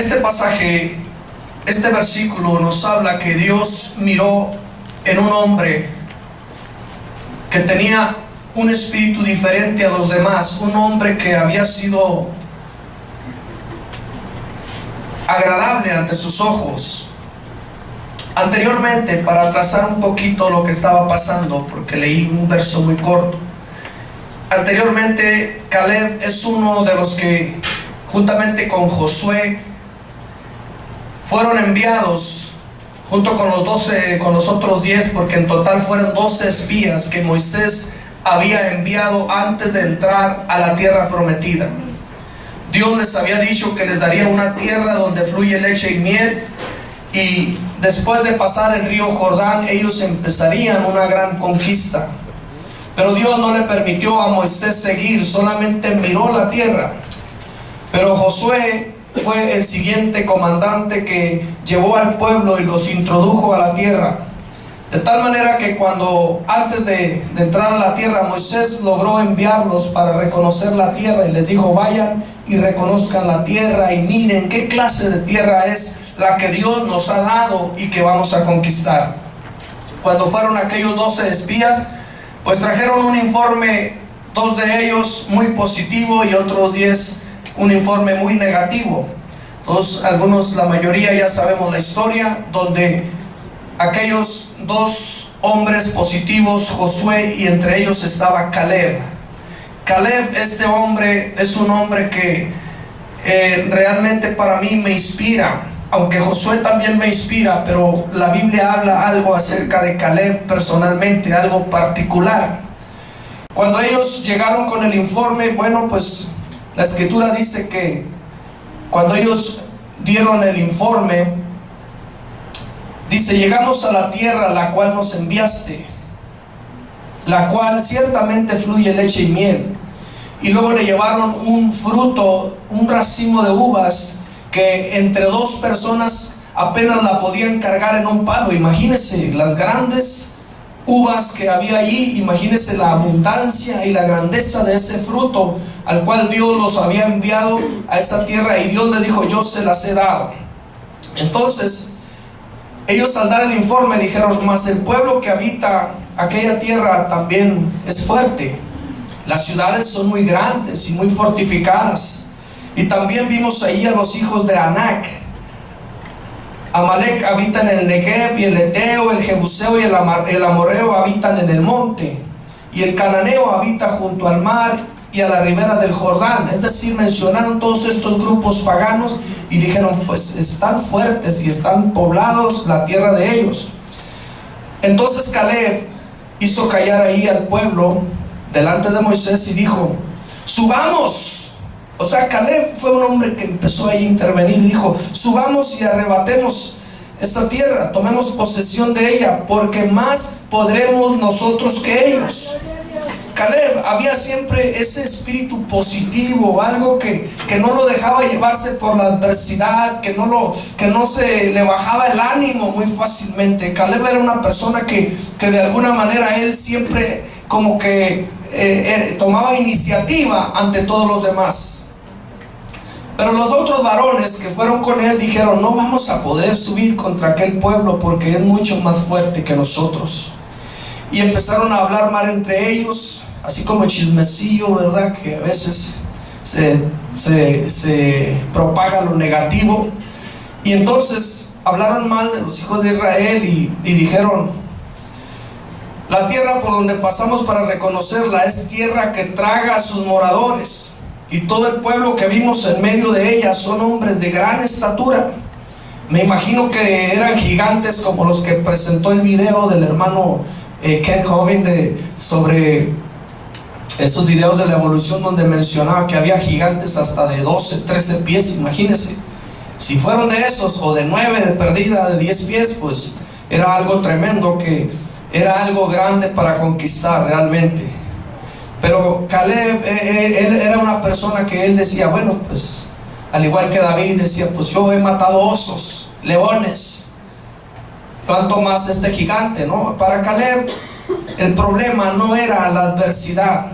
Este pasaje, este versículo nos habla que Dios miró en un hombre que tenía un espíritu diferente a los demás, un hombre que había sido agradable ante sus ojos. Anteriormente, para trazar un poquito lo que estaba pasando, porque leí un verso muy corto, anteriormente Caleb es uno de los que juntamente con Josué fueron enviados junto con los otros 10, porque en total fueron 12 espías que Moisés había enviado antes de entrar a la tierra prometida. Dios les había dicho que les daría una tierra donde fluye leche y miel, y después de pasar el río Jordán ellos empezarían una gran conquista. Pero Dios no le permitió a Moisés seguir, solamente miró la tierra. Pero Josué fue el siguiente comandante que llevó al pueblo y los introdujo a la tierra. De tal manera que antes de entrar a la tierra, Moisés logró enviarlos para reconocer la tierra y les dijo: vayan y reconozcan la tierra y miren qué clase de tierra es la que Dios nos ha dado y que vamos a conquistar. Cuando fueron aquellos 12 espías, pues trajeron un informe, 2 de ellos muy positivo y otros 10 un informe muy negativo. La mayoría ya sabemos la historia, donde aquellos 2 hombres positivos, Josué, y entre ellos estaba Caleb. Caleb, este hombre, es un hombre que realmente para mí me inspira, aunque Josué también me inspira, pero la Biblia habla algo acerca de Caleb personalmente, algo particular. Cuando ellos llegaron con el informe, bueno, pues la escritura dice que cuando ellos dieron el informe, dice: llegamos a la tierra a la cual nos enviaste, la cual ciertamente fluye leche y miel. Y luego le llevaron un fruto, un racimo de uvas, que entre 2 personas apenas la podían cargar en un palo. Imagínense las grandes uvas que había allí, imagínense la abundancia y la grandeza de ese fruto al cual Dios los había enviado a esa tierra, y Dios les dijo: yo se las he dado. Entonces ellos, al dar el informe, dijeron: mas el pueblo que habita aquella tierra también es fuerte, las ciudades son muy grandes y muy fortificadas. Y también vimos ahí a los hijos de Anac. Amalek habita en el Negev, y el Eteo, el Jebuseo y el Amorreo habitan en el monte, y el Cananeo habita junto al mar y a la ribera del Jordán. Es decir, mencionaron todos estos grupos paganos y dijeron: pues están fuertes y están poblados la tierra de ellos. Entonces Caleb hizo callar ahí al pueblo delante de Moisés y dijo: subamos. O sea, Caleb fue un hombre que empezó a intervenir y dijo: subamos y arrebatemos esta tierra, tomemos posesión de ella, porque más podremos nosotros que ellos. Caleb había siempre ese espíritu positivo, algo que no lo dejaba llevarse por la adversidad, que no se le bajaba el ánimo muy fácilmente. Caleb era una persona que de alguna manera él siempre como que tomaba iniciativa ante todos los demás. Pero los otros varones que fueron con él dijeron: no vamos a poder subir contra aquel pueblo porque es mucho más fuerte que nosotros. Y empezaron a hablar mal entre ellos, así como chismecillo, ¿verdad? Que a veces se propaga lo negativo. Y entonces hablaron mal de los hijos de Israel y dijeron: la tierra por donde pasamos para reconocerla es tierra que traga a sus moradores, y todo el pueblo que vimos en medio de ella son hombres de gran estatura. Me imagino que eran gigantes como los que presentó el video del hermano Ken Hovind sobre esos videos de la evolución, donde mencionaba que había gigantes hasta de 12, 13 pies. Imagínense, si fueron de esos, o de 9 de perdida, de 10 pies, pues era algo tremendo, que era algo grande para conquistar realmente. Pero Caleb, él era una persona que él decía: bueno, pues al igual que David decía: pues yo he matado osos, leones, cuanto más este gigante, ¿no? Para Caleb el problema no era la adversidad,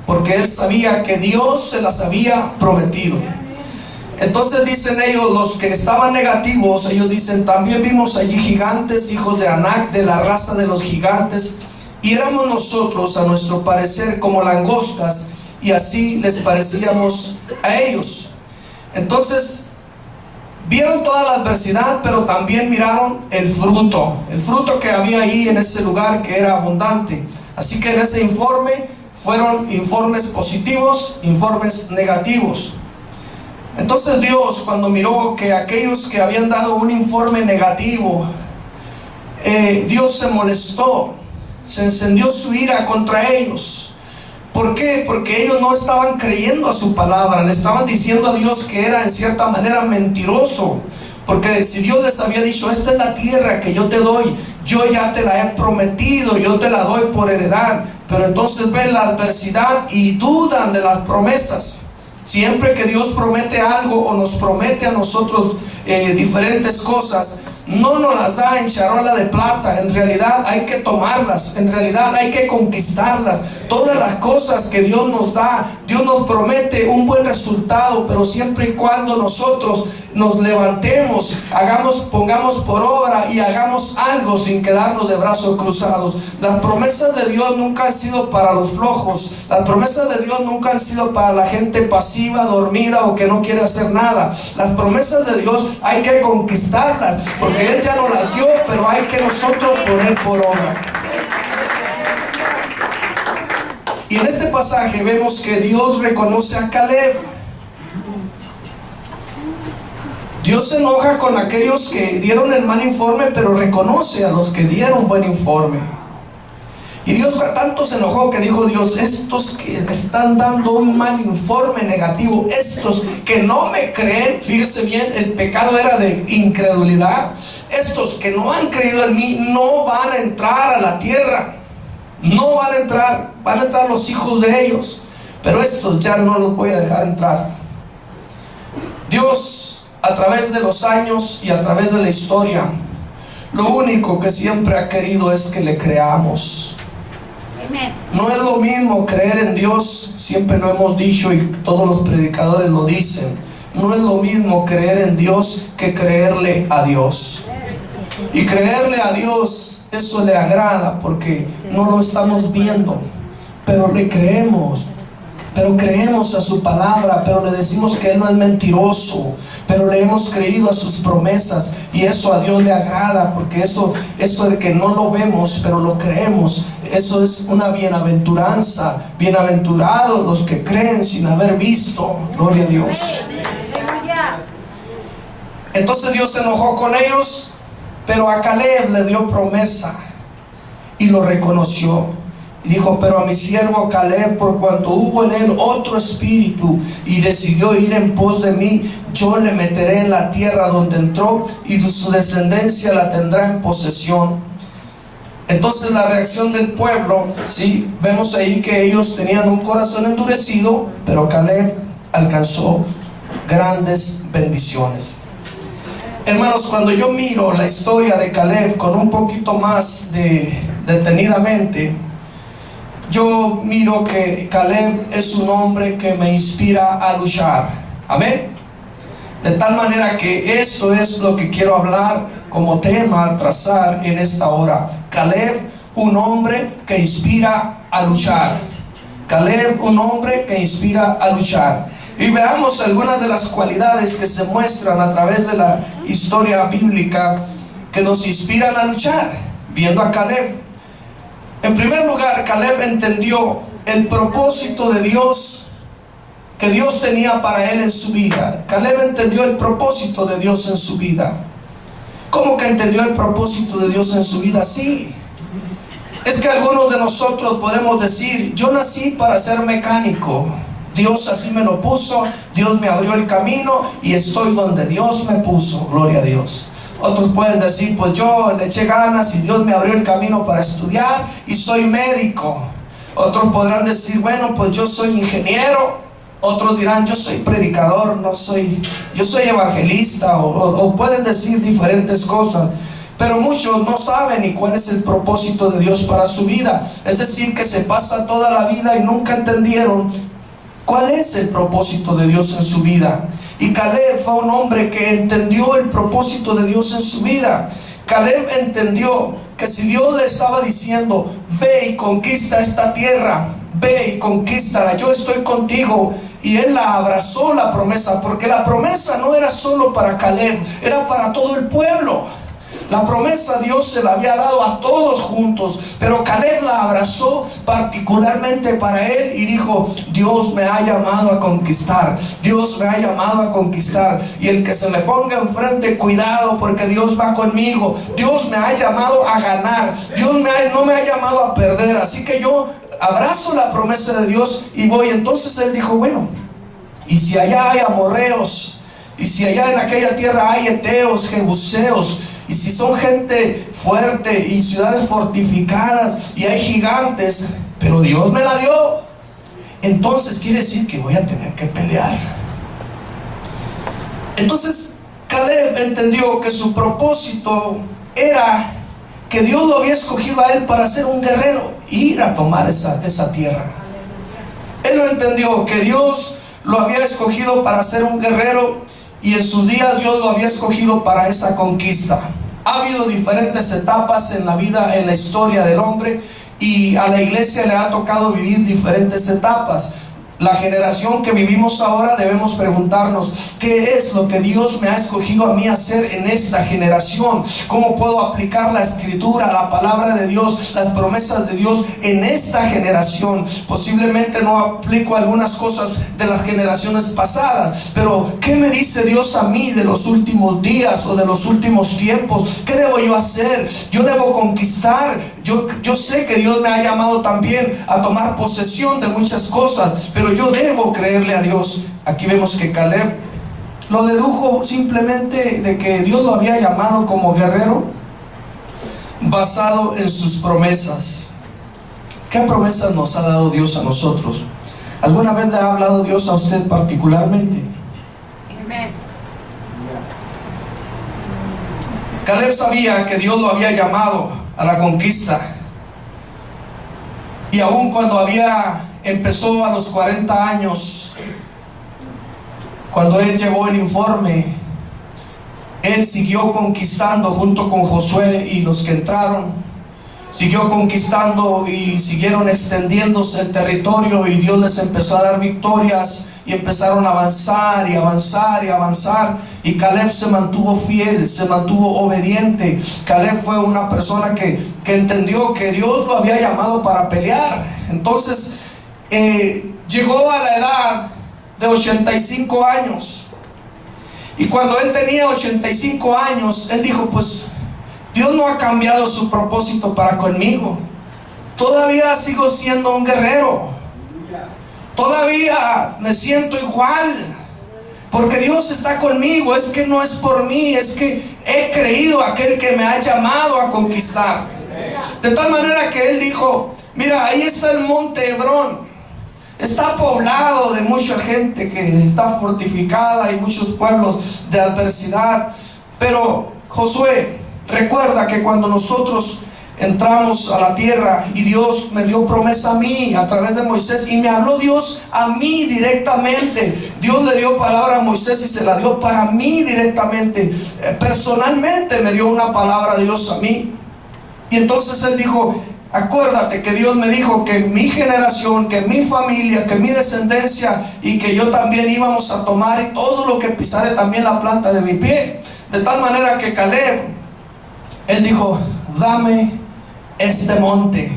porque él sabía que Dios se las había prometido. Entonces dicen ellos, los que estaban negativos, ellos dicen, también vimos allí gigantes, hijos de Anac, de la raza de los gigantes, y éramos nosotros, a nuestro parecer, como langostas, y así les parecíamos a ellos. Entonces vieron toda la adversidad, pero también miraron el fruto que había ahí en ese lugar, que era abundante. Así que en ese informe fueron informes positivos, informes negativos. Entonces Dios, cuando miró que aquellos que habían dado un informe negativo, Dios se molestó, se encendió su ira contra ellos. ¿Por qué? Porque ellos no estaban creyendo a su palabra, le estaban diciendo a Dios que era en cierta manera mentiroso. Porque si Dios les había dicho, esta es la tierra que yo te doy, yo ya te la he prometido, yo te la doy por heredad. Pero entonces ven la adversidad y dudan de las promesas. Siempre que Dios promete algo o nos promete a nosotros diferentes cosas, no nos las da en charola de plata. En realidad hay que tomarlas, en realidad hay que conquistarlas. Todas las cosas que Dios nos da, Dios nos promete un buen resultado, pero siempre y cuando nosotros nos levantemos, pongamos por obra y hagamos algo sin quedarnos de brazos cruzados. Las promesas de Dios nunca han sido para los flojos. Las promesas de Dios nunca han sido para la gente pasiva, dormida o que no quiere hacer nada. Las promesas de Dios hay que conquistarlas, porque Él ya nos las dio, pero hay que nosotros poner por obra. Y en este pasaje vemos que Dios reconoce a Caleb. Dios se enoja con aquellos que dieron el mal informe, pero reconoce a los que dieron buen informe. Y Dios tanto se enojó que dijo Dios, estos que están dando un mal informe negativo, estos que no me creen, fíjese bien, el pecado era de incredulidad. Estos que no han creído en mí no van a entrar a la tierra. No van a entrar, van a entrar los hijos de ellos, pero estos ya no los voy a dejar entrar. Dios, a través de los años y a través de la historia, lo único que siempre ha querido es que le creamos. No es lo mismo creer en Dios, siempre lo hemos dicho y todos los predicadores lo dicen. No es lo mismo creer en Dios que creerle a Dios. Y creerle a Dios, eso le agrada porque no lo estamos viendo, pero le creemos. Pero creemos a su palabra, pero le decimos que Él no es mentiroso, pero le hemos creído a sus promesas, y eso a Dios le agrada, porque eso de que no lo vemos pero lo creemos, eso es una bienaventuranza. Bienaventurados los que creen sin haber visto. Gloria a Dios. Entonces Dios se enojó con ellos, pero a Caleb le dio promesa y lo reconoció. Y dijo, pero a mi siervo Caleb, por cuanto hubo en él otro espíritu y decidió ir en pos de mí, yo le meteré en la tierra donde entró, y su descendencia la tendrá en posesión. Entonces la reacción del pueblo, ¿sí? Vemos ahí que ellos tenían un corazón endurecido, pero Caleb alcanzó grandes bendiciones. Hermanos, cuando yo miro la historia de Caleb con un poquito más detenidamente, yo miro que Caleb es un hombre que me inspira a luchar. Amén. De tal manera que esto es lo que quiero hablar como tema a trazar en esta hora. Caleb, un hombre que inspira a luchar. Caleb, un hombre que inspira a luchar. Y veamos algunas de las cualidades que se muestran a través de la historia bíblica que nos inspiran a luchar. Viendo a Caleb. En primer lugar, Caleb entendió el propósito de Dios que Dios tenía para él en su vida. Caleb entendió el propósito de Dios en su vida. ¿Cómo que entendió el propósito de Dios en su vida? Sí. Es que algunos de nosotros podemos decir, yo nací para ser mecánico. Dios así me lo puso, Dios me abrió el camino y estoy donde Dios me puso. Gloria a Dios. Otros pueden decir, pues yo le eché ganas y Dios me abrió el camino para estudiar y soy médico. Otros podrán decir, bueno, pues yo soy ingeniero. Otros dirán, yo soy predicador, yo soy evangelista, o pueden decir diferentes cosas. Pero muchos no saben ni cuál es el propósito de Dios para su vida. Es decir, que se pasa toda la vida y nunca entendieron cuál es el propósito de Dios en su vida. Y Caleb fue un hombre que entendió el propósito de Dios en su vida. Caleb entendió que si Dios le estaba diciendo, ve y conquista esta tierra, ve y conquístala, yo estoy contigo. Y él la abrazó, la promesa, porque la promesa no era solo para Caleb, era para todo el pueblo. La promesa Dios se la había dado a todos juntos, pero Caleb la abrazó particularmente para él y dijo, Dios me ha llamado a conquistar, Dios me ha llamado a conquistar. Y el que se me ponga enfrente, cuidado, porque Dios va conmigo. Dios me ha llamado a ganar, Dios no me ha llamado a perder. Así que yo abrazo la promesa de Dios y voy. Entonces él dijo, bueno, y si allá hay amorreos, y si allá en aquella tierra hay heteos, jebuseos, y si son gente fuerte y ciudades fortificadas y hay gigantes, pero Dios me la dio, entonces quiere decir que voy a tener que pelear. Entonces Caleb entendió que su propósito era que Dios lo había escogido a él para ser un guerrero, ir a tomar esa tierra. Él lo entendió, que Dios lo había escogido para ser un guerrero, y en sus días Dios lo había escogido para esa conquista. Ha habido diferentes etapas en la vida, en la historia del hombre, y a la iglesia le ha tocado vivir diferentes etapas. La generación que vivimos ahora debemos preguntarnos, ¿qué es lo que Dios me ha escogido a mí hacer en esta generación? ¿Cómo puedo aplicar la escritura, la palabra de Dios, las promesas de Dios en esta generación? Posiblemente no aplico algunas cosas de las generaciones pasadas, pero ¿qué me dice Dios a mí de los últimos días o de los últimos tiempos? ¿Qué debo yo hacer? Yo debo conquistar. Yo sé que Dios me ha llamado también a tomar posesión de muchas cosas, pero yo debo creerle a Dios. Aquí vemos que Caleb lo dedujo simplemente de que Dios lo había llamado como guerrero basado en sus promesas. ¿Qué promesas nos ha dado Dios a nosotros? ¿Alguna vez le ha hablado Dios a usted particularmente? Amén. Caleb sabía que Dios lo había llamado a la conquista, y aun cuando empezó a los 40 años, cuando él llevó el informe, él siguió conquistando junto con Josué y los que entraron. Siguió conquistando y siguieron extendiéndose el territorio, y Dios les empezó a dar victorias, y empezaron a avanzar y avanzar y avanzar. Y Caleb se mantuvo fiel, se mantuvo obediente. Caleb fue una persona que entendió que Dios lo había llamado para pelear. Entonces llegó a la edad de 85 años. Y cuando él tenía 85 años, él dijo, pues Dios no ha cambiado su propósito para conmigo. Todavía sigo siendo un guerrero. Todavía me siento igual, porque Dios está conmigo. Es que no es por mí, es que he creído a aquel que me ha llamado a conquistar. De tal manera que él dijo, mira, ahí está el monte Hebrón, está poblado de mucha gente que está fortificada y muchos pueblos de adversidad. Pero Josué, recuerda que cuando nosotros entramos a la tierra y Dios me dio promesa a mí a través de Moisés, y me habló Dios a mí directamente. Dios le dio palabra a Moisés y se la dio para mí directamente. Personalmente me dio una palabra Dios a mí. Y entonces él dijo, acuérdate que Dios me dijo que mi generación, que mi familia, que mi descendencia, y que yo también íbamos a tomar, y todo lo que pisare también la planta de mi pie. De tal manera que Caleb, él dijo, dame este monte.